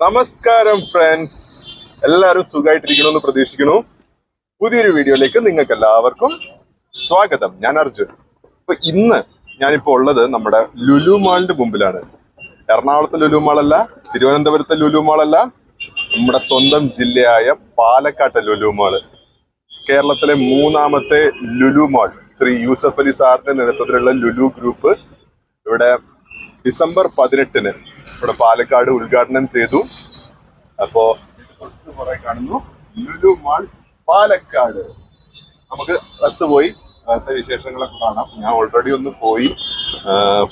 നമസ്കാരം ഫ്രണ്ട്സ്, എല്ലാവരും സുഖമായിട്ടിരിക്കണമെന്ന് പ്രതീക്ഷിക്കുന്നു. പുതിയൊരു വീഡിയോയിലേക്ക് നിങ്ങൾക്ക് എല്ലാവർക്കും സ്വാഗതം. ഞാൻ അർജുൻ. അപ്പൊ ഇന്ന് ഞാനിപ്പോ ഉള്ളത് നമ്മുടെ ലുലു മാളിന്റെ മുമ്പിലാണ്. എറണാകുളത്തെ ലുലു മാളല്ല, തിരുവനന്തപുരത്തെ ലുലു മാളല്ല, നമ്മുടെ സ്വന്തം ജില്ലയായ പാലക്കാട്ടെ ലുലു മാള്. കേരളത്തിലെ മൂന്നാമത്തെ ലുലു മാൾ ശ്രീ യൂസഫ് അലി സാറിന്റെ നേതൃത്വത്തിലുള്ള ലുലു ഗ്രൂപ്പ് ഇവിടെ ഡിസംബർ 18 ഇവിടെ പാലക്കാട് ഉദ്ഘാടനം ചെയ്തു. അപ്പോ കുറെ കാണുന്നു ലുലു മാൾ പാലക്കാട്. നമുക്ക് അടുത്ത് പോയി അടുത്ത വിശേഷങ്ങളൊക്കെ കാണാം. ഞാൻ ഓൾറെഡി ഒന്ന് പോയി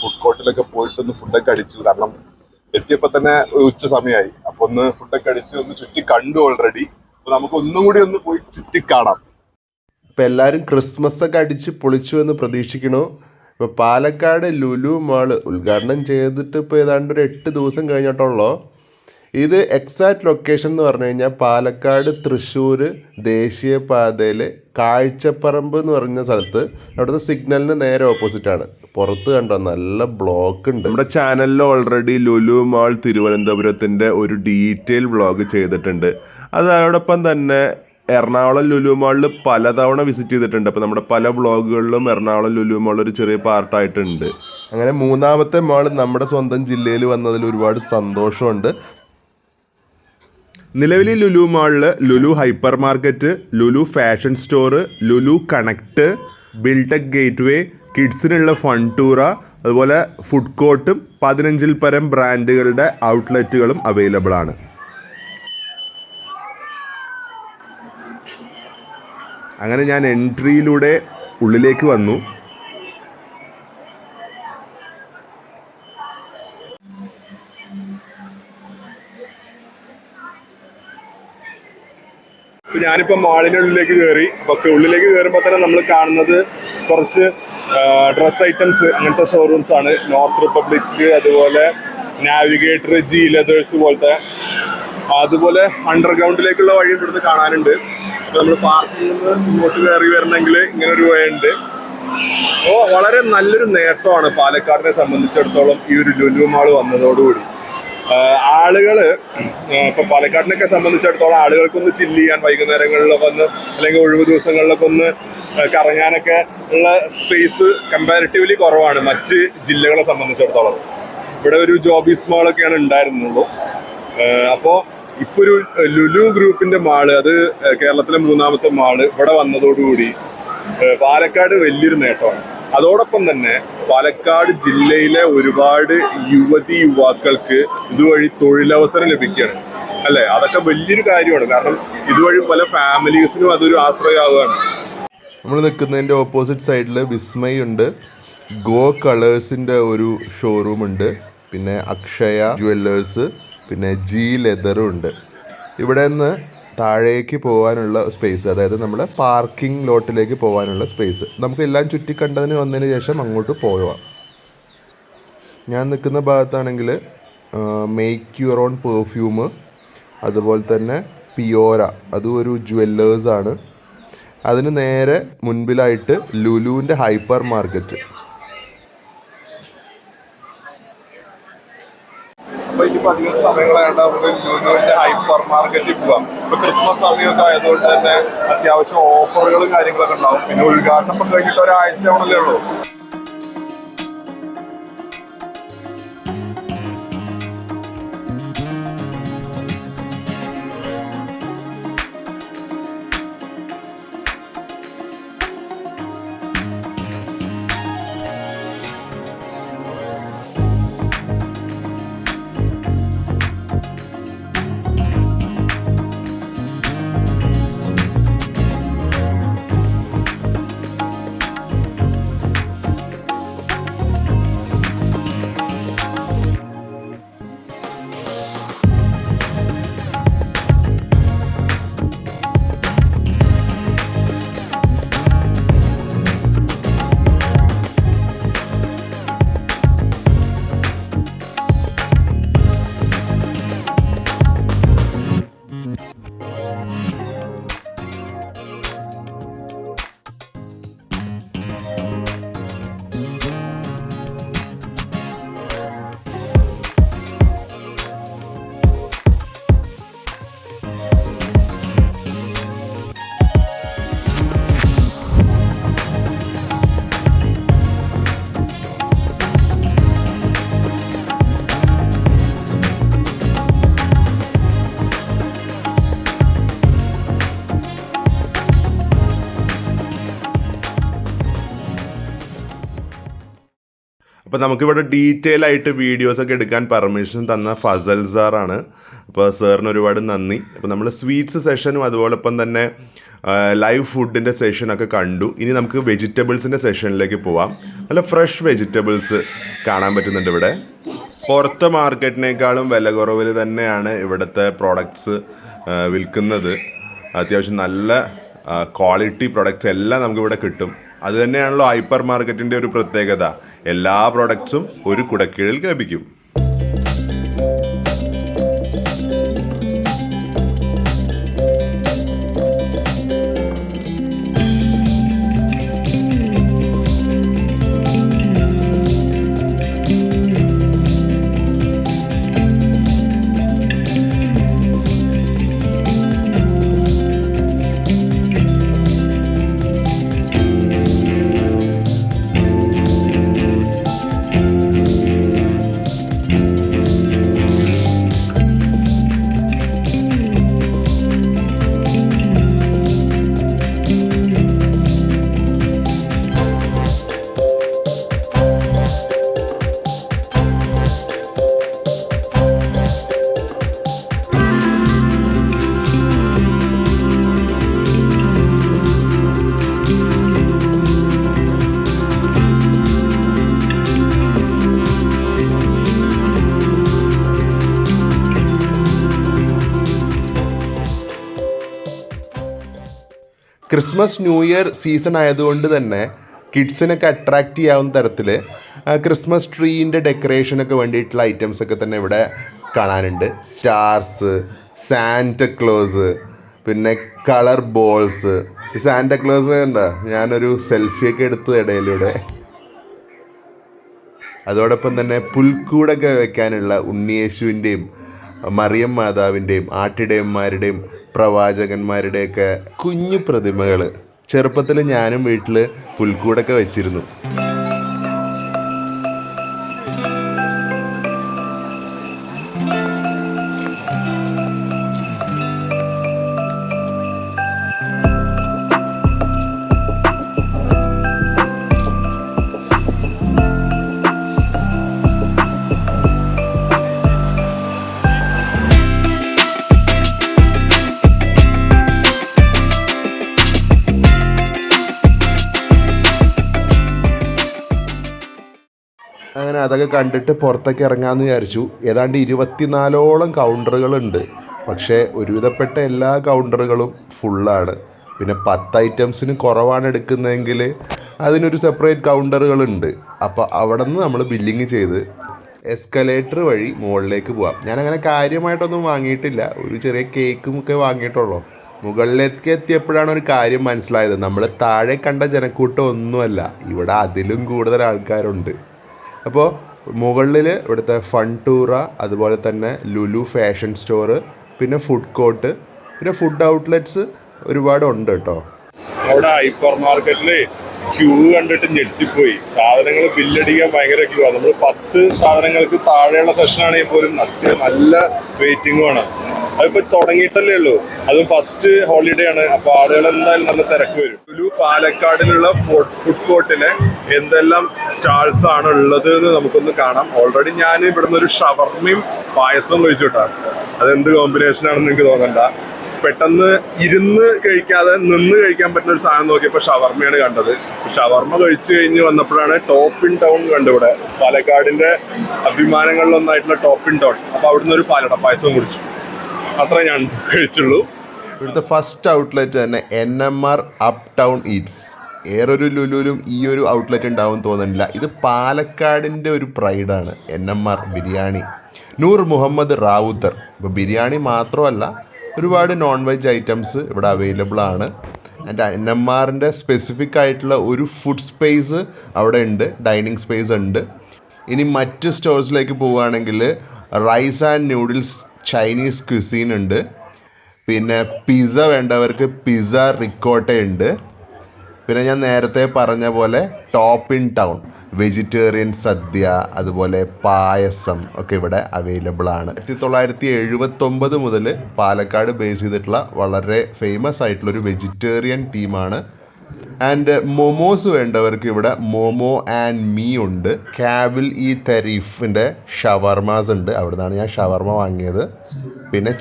ഫുഡ് കോർട്ടിലൊക്കെ പോയിട്ടൊന്ന് ഫുഡൊക്കെ അടിച്ചു. കാരണം എത്തിയപ്പോ തന്നെ ഉച്ച സമയമായി. അപ്പൊ ഒന്ന് ഫുഡൊക്കെ അടിച്ച് ഒന്ന് ചുറ്റി കണ്ടു ഓൾറെഡി. അപ്പൊ നമുക്ക് ഒന്നും കൂടി ഒന്ന് പോയി ചുറ്റി കാണാം. ഇപ്പം എല്ലാവരും ക്രിസ്മസ് ഒക്കെ അടിച്ച് പൊളിച്ചു എന്ന് പ്രതീക്ഷിക്കണു. ഇപ്പോൾ പാലക്കാട് ലുലു മാള് ഉദ്ഘാടനം ചെയ്തിട്ട് ഇപ്പോൾ ഏതാണ്ട് ഒരു 8 ദിവസം കഴിഞ്ഞിട്ടുള്ളൂ. ഇത് എക്സാക്ട് ലൊക്കേഷൻ എന്ന് പറഞ്ഞു കഴിഞ്ഞാൽ പാലക്കാട് തൃശ്ശൂർ ദേശീയപാതയിൽ കാഴ്ചപ്പറമ്പ് എന്ന് പറഞ്ഞ സ്ഥലത്ത്, അവിടുത്തെ സിഗ്നലിന് നേരെ ഓപ്പോസിറ്റാണ്. പുറത്ത് കണ്ടോ നല്ല ബ്ലോക്ക് ഉണ്ട്. നമ്മുടെ ചാനലിൽ ഓൾറെഡി ലുലു മാൾ തിരുവനന്തപുരത്തിൻ്റെ ഒരു ഡീറ്റെയിൽ വ്ളോഗ് ചെയ്തിട്ടുണ്ട്. അതോടൊപ്പം തന്നെ എറണാകുളം ലുലു മാളിൽ പലതവണ വിസിറ്റ് ചെയ്തിട്ടുണ്ട്. അപ്പോൾ നമ്മുടെ പല വ്ളോഗുകളിലും എറണാകുളം ലുലു മാൾ ഒരു ചെറിയ പാർട്ടായിട്ടുണ്ട്. അങ്ങനെ മൂന്നാമത്തെ മാൾ നമ്മുടെ സ്വന്തം ജില്ലയിൽ വന്നതിൽ ഒരുപാട് സന്തോഷമുണ്ട്. നിലവിൽ ലുലു മാളിൽ Lulu hypermarket, Lulu fashion store, Lulu connect, ബിൽടെക് ഗേറ്റ്വേ, കിഡ്സിനുള്ള ഫൺ ടൂറ, അതുപോലെ ഫുഡ് കോർട്ടും 15-ൽ പരം ബ്രാൻഡുകളുടെ ഔട്ട്ലെറ്റുകളും അവൈലബിൾ ആണ്. അങ്ങനെ ഞാൻ എൻട്രിയിലൂടെ ഉള്ളിലേക്ക് വന്നു. ഞാനിപ്പോ മാളിന്റെ ഉള്ളിലേക്ക് കയറി. ഒക്കെ ഉള്ളിലേക്ക് കയറുമ്പോൾ തന്നെ നമ്മൾ കാണുന്നത് കുറച്ച് ഡ്രസ് ഐറ്റംസ് അങ്ങനത്തെ ഷോറൂംസ് ആണ്. നോർത്ത് റിപ്പബ്ലിക്, അതുപോലെ നാവിഗേറ്റർ, ജി ലെതേഴ്സ് പോലത്തെ. അതുപോലെ അണ്ടർഗ്രൗണ്ടിലേക്കുള്ള വഴി ഇവിടുന്ന് കാണാനുണ്ട്. അപ്പൊ നമ്മൾ പാർക്കിൽ നിന്ന് ഇങ്ങോട്ട് കയറി വരണമെങ്കിൽ ഇങ്ങനെ ഒരു വഴിയുണ്ട്. അപ്പോൾ വളരെ നല്ലൊരു നേട്ടമാണ് പാലക്കാടിനെ സംബന്ധിച്ചിടത്തോളം ഈ ഒരു ലുലു മാൾ വന്നതോടുകൂടി. ആളുകള് ഇപ്പൊ പാലക്കാടിനൊക്കെ സംബന്ധിച്ചിടത്തോളം ആളുകൾക്കൊന്ന് ചില്ല് ചെയ്യാൻ വൈകുന്നേരങ്ങളിലൊക്കെ ഒന്ന്, അല്ലെങ്കിൽ ഒഴിവ് ദിവസങ്ങളിലൊക്കെ ഒന്ന് കറങ്ങാനൊക്കെ ഉള്ള സ്പേസ് കമ്പാരിറ്റീവ്ലി കുറവാണ് മറ്റ് ജില്ലകളെ സംബന്ധിച്ചിടത്തോളം. ഇവിടെ ഒരു ജോബീസ് മാളൊക്കെയാണ് ഉണ്ടായിരുന്നുള്ളൂ. അപ്പോ ഇപ്പൊ ഒരു ലുലു ഗ്രൂപ്പിന്റെ മാള്, അത് കേരളത്തിലെ മൂന്നാമത്തെ മാള് ഇവിടെ വന്നതോടുകൂടി പാലക്കാട് വലിയൊരു നേട്ടമാണ്. അതോടൊപ്പം തന്നെ പാലക്കാട് ജില്ലയിലെ ഒരുപാട് യുവാക്കൾക്ക് ഇതുവഴി തൊഴിലവസരം ലഭിക്കുകയാണ്, അല്ലെ? അതൊക്കെ വലിയൊരു കാര്യമാണ്. കാരണം ഇതുവഴി പല ഫാമിലീസിനും അതൊരു ആശ്രയമാവുകയാണ്. നമ്മൾ നിൽക്കുന്നതിൻ്റെ ഓപ്പോസിറ്റ് സൈഡിൽ വിസ്മയ ഉണ്ട്, ഗോ കളേഴ്സിൻ്റെ ഒരു ഷോറൂം ഉണ്ട്, പിന്നെ അക്ഷയ ജുവല്ലേഴ്സ്, പിന്നെ ജി ലെതറും ഉണ്ട്. ഇവിടെ നിന്ന് താഴേക്ക് പോകാനുള്ള സ്പേസ്, അതായത് നമ്മൾ പാർക്കിംഗ് ലോട്ടിലേക്ക് പോകാനുള്ള സ്പേസ്, നമുക്ക് എല്ലാം ചുറ്റിക്കണ്ടതിന് വന്നതിന് ശേഷം അങ്ങോട്ട് പോകാം. ഞാൻ നിൽക്കുന്ന ഭാഗത്താണെങ്കിൽ മേക്ക് യുവർ ഓൺ പെർഫ്യൂം, അതുപോലെ തന്നെ പിയോര, അതും ഒരു ജുവല്ലേഴ്സാണ്. അതിന് നേരെ മുൻപിലായിട്ട് ലുലുവിൻ്റെ ഹൈപ്പർ മാർക്കറ്റ്. അപ്പൊ ഇനിയിപ്പോ അധികം സമയങ്ങളായിട്ട് നമുക്ക് ലുലുവിന്റെ ഹൈപ്പർ മാർക്കറ്റിൽ പോവാം. ഇപ്പൊ ക്രിസ്മസ് സമയമൊക്കെ ആയതുകൊണ്ട് തന്നെ അത്യാവശ്യം ഓഫറുകളും കാര്യങ്ങളൊക്കെ ഉണ്ടാവും. പിന്നെ ഉദ്ഘാടനം ഇപ്പൊ കഴിഞ്ഞിട്ട് ഒരാഴ്ച ആവണല്ലേ ഉള്ളൂ. അപ്പോൾ നമുക്കിവിടെ ഡീറ്റെയിൽ ആയിട്ട് വീഡിയോസൊക്കെ എടുക്കാൻ പെർമിഷൻ തന്ന ഫസൽ സാറാണ്. അപ്പോൾ സാറിന് ഒരുപാട് നന്ദി. അപ്പോൾ നമ്മൾ സ്വീറ്റ്സ് സെഷനും അതുപോലൊപ്പം തന്നെ ലൈവ് ഫുഡിൻ്റെ സെഷനൊക്കെ കണ്ടു. ഇനി നമുക്ക് വെജിറ്റബിൾസിൻ്റെ സെഷനിലേക്ക് പോവാം. നല്ല ഫ്രഷ് വെജിറ്റബിൾസ് കാണാൻ പറ്റുന്നുണ്ട് ഇവിടെ. പുറത്തെ മാർക്കറ്റിനേക്കാളും വില കുറവിൽ തന്നെയാണ് ഇവിടുത്തെ പ്രോഡക്ട്സ് വിൽക്കുന്നത്. അത്യാവശ്യം നല്ല ക്വാളിറ്റി പ്രോഡക്റ്റ്സ് എല്ലാം നമുക്കിവിടെ കിട്ടും. അത് തന്നെയാണല്ലോ ഹൈപ്പർ മാർക്കറ്റിൻ്റെ ഒരു പ്രത്യേകത. എല്ലാ പ്രോഡക്ട്സും ഒരു കുടക്കീഴിൽ ലഭിക്കും. ക്രിസ്മസ് ന്യൂ ഇയർ സീസൺ ആയതുകൊണ്ട് തന്നെ കിഡ്സിനൊക്കെ അട്രാക്റ്റ് ചെയ്യാവുന്ന തരത്തിൽ ക്രിസ്മസ് ട്രീൻ്റെ ഡെക്കറേഷനൊക്കെ വേണ്ടിയിട്ടുള്ള ഐറ്റംസൊക്കെ തന്നെ ഇവിടെ കാണാനുണ്ട്. സ്റ്റാർസ്, സാന്റക്ലോസ്, പിന്നെ കളർ ബോൾസ്. ഈ സാന്റക്ലോസ് കണ്ടോ, ഞാനൊരു സെൽഫിയൊക്കെ എടുത്തു ഇടയിലൂടെ. അതോടൊപ്പം തന്നെ പുൽക്കൂടൊക്കെ വെക്കാനുള്ള ഉണ്ണിയേശുവിൻ്റെയും മറിയം മാതാവിൻ്റെയും ആട്ടിടയന്മാരുടെയും പ്രവാചകന്മാരുടെയൊക്കെ കുഞ്ഞു പ്രതിമകൾ. ചെറുപ്പത്തിൽ ഞാനും വീട്ടിൽ പുൽക്കൂടൊക്കെ വെച്ചിരുന്നു. അങ്ങനെ അതൊക്കെ കണ്ടിട്ട് പുറത്തേക്ക് ഇറങ്ങാമെന്ന് വിചാരിച്ചു. ഏതാണ്ട് 24ഓളം കൗണ്ടറുകളുണ്ട്. പക്ഷേ ഒരുവിധപ്പെട്ട എല്ലാ കൗണ്ടറുകളും ഫുള്ളാണ്. പിന്നെ 10 ഐറ്റംസിന് കുറവാണ് എടുക്കുന്നതെങ്കിൽ അതിനൊരു സെപ്പറേറ്റ് കൗണ്ടറുകളുണ്ട്. അപ്പോൾ അവിടെ നിന്ന് നമ്മൾ ബില്ലിങ് ചെയ്ത് എസ്കലേറ്റർ വഴി മുകളിലേക്ക് പോവാം. ഞാനങ്ങനെ കാര്യമായിട്ടൊന്നും വാങ്ങിയിട്ടില്ല. ഒരു ചെറിയ കേക്കും ഒക്കെ വാങ്ങിയിട്ടുള്ളൂ. മുകളിലേക്ക് എത്തിയപ്പോഴാണ് ഒരു കാര്യം മനസ്സിലായത്. നമ്മൾ താഴെ കണ്ട ജനക്കൂട്ടം ഒന്നുമല്ല, ഇവിടെ അതിലും കൂടുതൽ ആൾക്കാരുണ്ട്. അപ്പോൾ മുകളിൽ ഇവിടുത്തെ ഫൺടൂറ, അതുപോലെ തന്നെ ലുലു ഫാഷൻ സ്റ്റോറ്, പിന്നെ ഫുഡ് കോർട്ട്, പിന്നെ ഫുഡ് ഔട്ട്ലെറ്റ്സ് ഒരുപാടുണ്ട് കേട്ടോ. അവിടെ ഹൈപ്പർ മാർക്കറ്റിൽ ക്യൂ കണ്ടിട്ട് ഞെട്ടിപ്പോയി. സാധനങ്ങൾ ബില്ലടിക്കാൻ ഭയങ്കര ക്യൂ ആണ്. നമ്മൾ 10 സാധനങ്ങൾക്ക് താഴെയുള്ള സെഷനാണെങ്കിൽ പോലും നല്ല വെയിറ്റിംഗുമാണ്. അതിപ്പോൾ തുടങ്ങിയിട്ടല്ലേ ഉള്ളൂ. അതും ഫസ്റ്റ് ഹോളിഡേ ആണ്. അപ്പോൾ ആളുകൾ എന്തായാലും നല്ല തിരക്ക് വരും. ലുലു പാലക്കാടിലുള്ള ഫുഡ് കോർട്ടിലെ എന്തെല്ലാം സ്റ്റാൾസ് ആണ് ഉള്ളത് എന്ന് നമുക്കൊന്ന് കാണാം. ഓൾറെഡി ഞാൻ ഇവിടുന്ന് ഒരു ഷവർമയും പായസവും കഴിച്ചു കിട്ടാം. അതെന്ത് കോമ്പിനേഷനാണെന്ന് എനിക്ക് തോന്നണ്ട. പെട്ടെന്ന് ഇരുന്ന് കഴിക്കാതെ നിന്ന് കഴിക്കാൻ പറ്റുന്ന ഒരു സാധനം നോക്കിയപ്പോൾ ഷവർമയാണ് കണ്ടത്. ഷവർമ കഴിച്ചു കഴിഞ്ഞ് വന്നപ്പോഴാണ് ടോപ്പ് ഇൻ ടൗൺ കണ്ടിവിടെ. പാലക്കാടിന്റെ അഭിമാനങ്ങളിലൊന്നായിട്ടുള്ള ടോപ്പ് ഇൻ ടൗൺ. അപ്പോൾ അവിടുന്ന് ഒരു പാലട പായസവും കുടിച്ചു. അത്ര ഞാൻ കഴിച്ചുള്ളൂ. ഇവിടുത്തെ ഫസ്റ്റ് ഔട്ട്ലെറ്റ് തന്നെ NMR അപ് ടൗൺ ഈറ്റ്സ്. ഏറൊരു ലുലുവിലും ഈ ഒരു ഔട്ട്ലെറ്റ് ഉണ്ടാവും തോന്നുന്നില്ല. ഇത് പാലക്കാടിൻ്റെ ഒരു പ്രൈഡാണ് NMR ബിരിയാണി. നൂർ മുഹമ്മദ് റാവുത്തർ. ഇപ്പോൾ ബിരിയാണി മാത്രമല്ല, ഒരുപാട് നോൺ വെജ് ഐറ്റംസ് ഇവിടെ അവൈലബിൾ ആണ്. ആൻഡ് NMRൻ്റെ സ്പെസിഫിക് ആയിട്ടുള്ള ഒരു ഫുഡ് സ്പേസ് അവിടെ ഉണ്ട്, ഡൈനിങ് സ്പേസ് ഉണ്ട്. ഇനി മറ്റ് സ്റ്റോഴ്സിലേക്ക് പോവുകയാണെങ്കിൽ rice and noodles Chinese cuisine ഉണ്ട്. പിന്നെ പിസ്സ വേണ്ടവർക്ക് പിസ്സ റിക്കോട്ട ഉണ്ട്. പിന്നെ ഞാൻ നേരത്തെ പറഞ്ഞ പോലെ ടോപ്പ് ഇൻ ടൗൺ വെജിറ്റേറിയൻ സദ്യ, അതുപോലെ പായസം ഒക്കെ ഇവിടെ അവൈലബിൾ ആണ്. 1979 മുതൽ പാലക്കാട് ബേസ് ചെയ്തിട്ടുള്ള വളരെ ഫേമസ് ആയിട്ടുള്ളൊരു വെജിറ്റേറിയൻ ടീമാണ് ആൻഡ് മൊമോസ് വേണ്ടവർക്ക് ഇവിടെ മോമോ ആൻഡ് മീ ഉണ്ട്. ക്യാബിൽ ഈ തെരീഫിൻ്റെ ഷവർമാസ് ഉണ്ട്, അവിടെ നിന്നാണ് ഞാൻ ഷവർമ വാങ്ങിയത്. പിന്നെ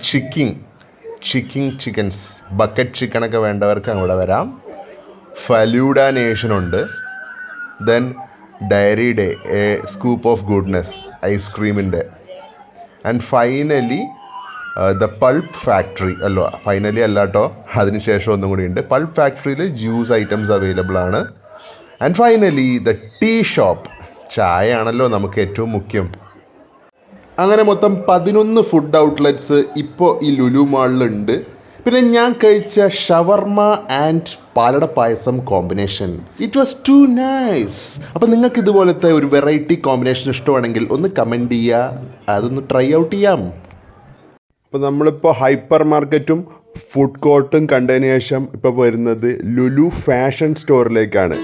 ചിക്കൻസ് ബക്കറ്റ് ചിക്കനൊക്കെ വേണ്ടവർക്ക് അവിടെ വരാം. ഫലൂഡ നേഷൻ ഉണ്ട്. Then dairy day a scoop of goodness ഐസ്ക്രീമിൻ്റെ. And finally the pulp factory finally അല്ല കേട്ടോ, അതിനുശേഷം ഒന്നും കൂടി ഉണ്ട്. പൾപ്പ് ഫാക്ടറിയിൽ ജ്യൂസ് ഐറ്റംസ് അവൈലബിൾ ആണ്. And finally the tea shop, ചായ ആണല്ലോ നമുക്ക് ഏറ്റവും മുഖ്യം. അങ്ങനെ മൊത്തം 11 ഫുഡ് ഔട്ട്ലെറ്റ്സ് ഇപ്പോൾ ഈ ലുലു മാളിലുണ്ട്. പിന്നെ ഞാൻ കഴിച്ച shawarma and palada payasam combination, it was too nice. അപ്പം നിങ്ങൾക്ക് ഇതുപോലത്തെ ഒരു വെറൈറ്റി കോമ്പിനേഷൻ ഇഷ്ടമാണെങ്കിൽ ഒന്ന് കമൻറ്റ് ചെയ്യുക, അതൊന്ന് ട്രൈ ഔട്ട് ചെയ്യാം. അപ്പോൾ നമ്മളിപ്പോൾ ഹൈപ്പർ മാർക്കറ്റും ഫുഡ് കോർട്ടും കണ്ടതിന് ശേഷം ഇപ്പോൾ വരുന്നത് ലുലു ഫാഷൻ സ്റ്റോറിലേക്കാണ്.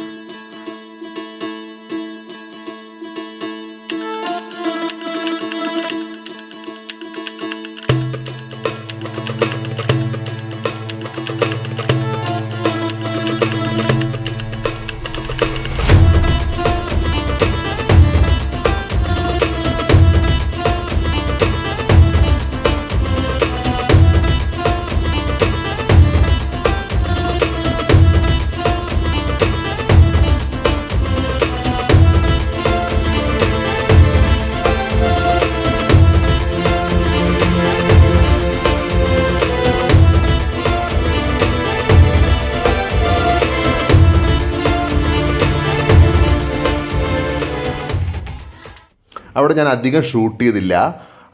അവിടെ ഞാൻ അധികം ഷൂട്ട് ചെയ്തില്ല.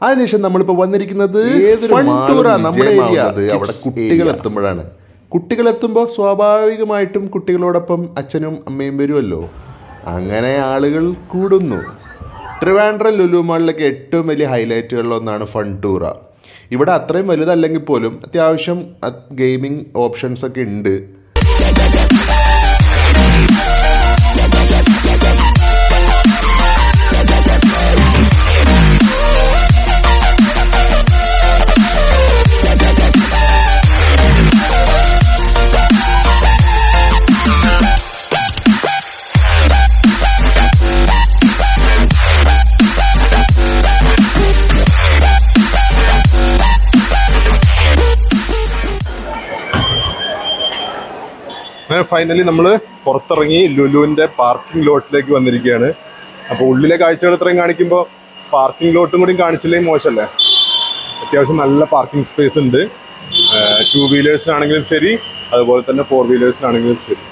അതിനുശേഷം നമ്മളിപ്പോൾ വന്നിരിക്കുന്നത് നമ്മുടെ ഏരിയ, അവിടെ കുട്ടികൾ എത്തുമ്പോഴാണ്. കുട്ടികളെത്തുമ്പോൾ സ്വാഭാവികമായിട്ടും കുട്ടികളോടൊപ്പം അച്ഛനും അമ്മയും വരുമല്ലോ, അങ്ങനെ ആളുകൾ കൂടുന്നു. ട്രിവാൻഡ്രം ലുലു മാളിലൊക്കെ ഏറ്റവും വലിയ ഹൈലൈറ്റുകളിലൊന്നാണ് ഫണ്ടൂറ. ഇവിടെ അത്രയും വലുതല്ലെങ്കിൽ പോലും അത്യാവശ്യം ഗെയിമിംഗ് ഓപ്ഷൻസ് ഒക്കെ ഉണ്ട്. ഫൈനലി നമ്മൾ പുറത്തിറങ്ങി ലുലുവിൻ്റെ പാർക്കിംഗ് ലോട്ടിലേക്ക് വന്നിരിക്കുകയാണ്. അപ്പോൾ ഉള്ളിലെ കാഴ്ചകൾ ഇത്രയും കാണിക്കുമ്പോൾ പാർക്കിംഗ് ലോട്ടും കൂടി കാണിച്ചില്ലെങ്കിൽ മോശമല്ലേ. അത്യാവശ്യം നല്ല പാർക്കിംഗ് സ്പേസ് ഉണ്ട്, 2 വീലേഴ്സിനാണെങ്കിലും ശരി, അതുപോലെ തന്നെ 4 വീലേഴ്സിനാണെങ്കിലും ശരി.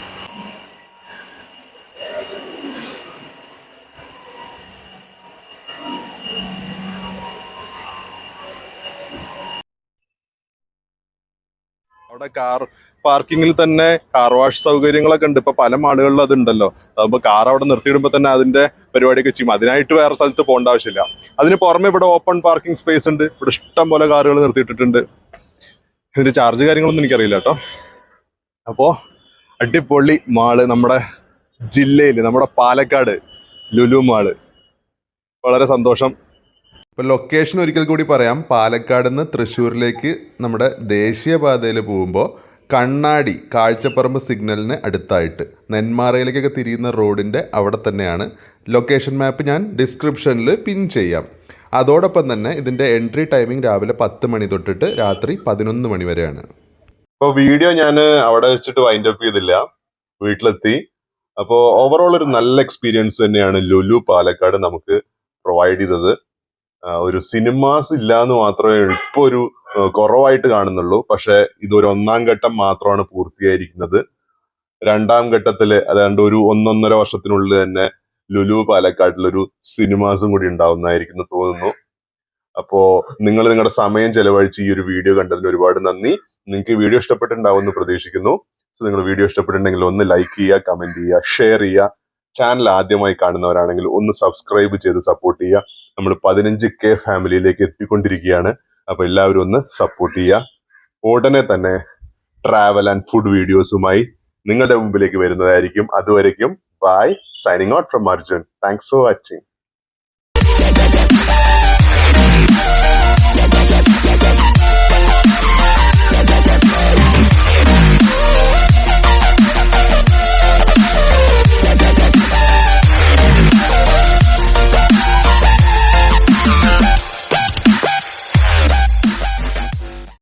അവിടെ കാർ പാർക്കിങ്ങിൽ തന്നെ കാർ വാഷ് സൗകര്യങ്ങളൊക്കെ ഉണ്ട്. ഇപ്പൊ പല മാളുകളിലും അതുണ്ടല്ലോ. അതാകുമ്പോൾ കാർ അവിടെ നിർത്തിയിടുമ്പോൾ തന്നെ അതിന്റെ പരിപാടിയൊക്കെ ചെയ്യും. അതിനായിട്ട് വേറെ സ്ഥലത്ത് പോകേണ്ട ആവശ്യമില്ല. അതിന് പുറമെ ഇവിടെ ഓപ്പൺ പാർക്കിംഗ് സ്പേസ് ഉണ്ട്. ഇവിടെ ഇഷ്ടം പോലെ കാറുകൾ നിർത്തിയിട്ടിട്ടുണ്ട്. ഇതിന്റെ ചാർജ് കാര്യങ്ങളൊന്നും എനിക്കറിയില്ല കേട്ടോ. അപ്പോൾ അടിപൊളി മാള് നമ്മുടെ ജില്ലയിൽ, നമ്മുടെ പാലക്കാട് ലുലു മാള്. വളരെ സന്തോഷം. ഇപ്പോൾ ലൊക്കേഷൻ ഒരിക്കൽ കൂടി പറയാം. പാലക്കാട് നിന്ന് തൃശ്ശൂരിലേക്ക് നമ്മുടെ ദേശീയപാതയിൽ പോകുമ്പോൾ കണ്ണാടി കാഴ്ചപ്പറമ്പ് സിഗ്നലിന് അടുത്തായിട്ട് നെന്മാറയിലേക്കൊക്കെ തിരിയുന്ന റോഡിൻ്റെ അവിടെ തന്നെയാണ്. ലൊക്കേഷൻ മാപ്പ് ഞാൻ ഡിസ്ക്രിപ്ഷനിൽ പിൻ ചെയ്യാം. അതോടൊപ്പം തന്നെ ഇതിൻ്റെ എൻട്രി ടൈമിംഗ് രാവിലെ 10 മണി തൊട്ടിട്ട് രാത്രി 11 മണി വരെയാണ്. ഇപ്പോൾ വീഡിയോ ഞാൻ അവിടെ വെച്ചിട്ട് വൈൻഡ് അപ്പ് ചെയ്തില്ല, വീട്ടിലെത്തി. അപ്പോൾ ഓവറോൾ ഒരു നല്ല എക്സ്പീരിയൻസ് തന്നെയാണ് ലുലു പാലക്കാട് നമുക്ക് പ്രൊവൈഡ് ചെയ്തത്. ഒരു സിനിമാസ് ഇല്ല എന്ന് മാത്രമേ ഇപ്പോൾ ഒരു കുറവായിട്ട് കാണുന്നുള്ളൂ. പക്ഷെ ഇതൊരു 1-ാം ഘട്ടം മാത്രമാണ് പൂർത്തിയായിരിക്കുന്നത്. 2-ാം ഘട്ടത്തില് അതാണ്ട് ഒരു 1-1.5 വർഷത്തിനുള്ളിൽ തന്നെ ലുലു പാലക്കാട്ടിലൊരു സിനിമാസും കൂടി ഉണ്ടാവുന്നതായിരിക്കും തോന്നുന്നു. അപ്പോ നിങ്ങൾ നിങ്ങളുടെ സമയം ചെലവഴിച്ച് ഈ ഒരു വീഡിയോ കണ്ടതിന് ഒരുപാട് നന്ദി. നിങ്ങൾക്ക് ഈ വീഡിയോ ഇഷ്ടപ്പെട്ടിട്ടുണ്ടാവുമെന്ന് പ്രതീക്ഷിക്കുന്നു. സോ നിങ്ങൾ വീഡിയോ ഇഷ്ടപ്പെട്ടിട്ടുണ്ടെങ്കിൽ ഒന്ന് ലൈക്ക് ചെയ്യുക, കമന്റ് ചെയ്യുക, ഷെയർ ചെയ്യുക. ചാനൽ ആദ്യമായി കാണുന്നവരാണെങ്കിൽ ഒന്ന് സബ്സ്ക്രൈബ് ചെയ്ത് സപ്പോർട്ട് ചെയ്യുക. നമ്മൾ 15K ഫാമിലിയിലേക്ക് എത്തിക്കൊണ്ടിരിക്കുകയാണ്. അപ്പൊ എല്ലാവരും ഒന്ന് സപ്പോർട്ട് ചെയ്യുക. ഉടനെ തന്നെ ട്രാവൽ ആൻഡ് ഫുഡ് വീഡിയോസുമായി നിങ്ങളുടെ മുമ്പിലേക്ക് വരുന്നതായിരിക്കും. അതുവരയ്ക്കും bye, signing out from Arjun. Thanks for watching.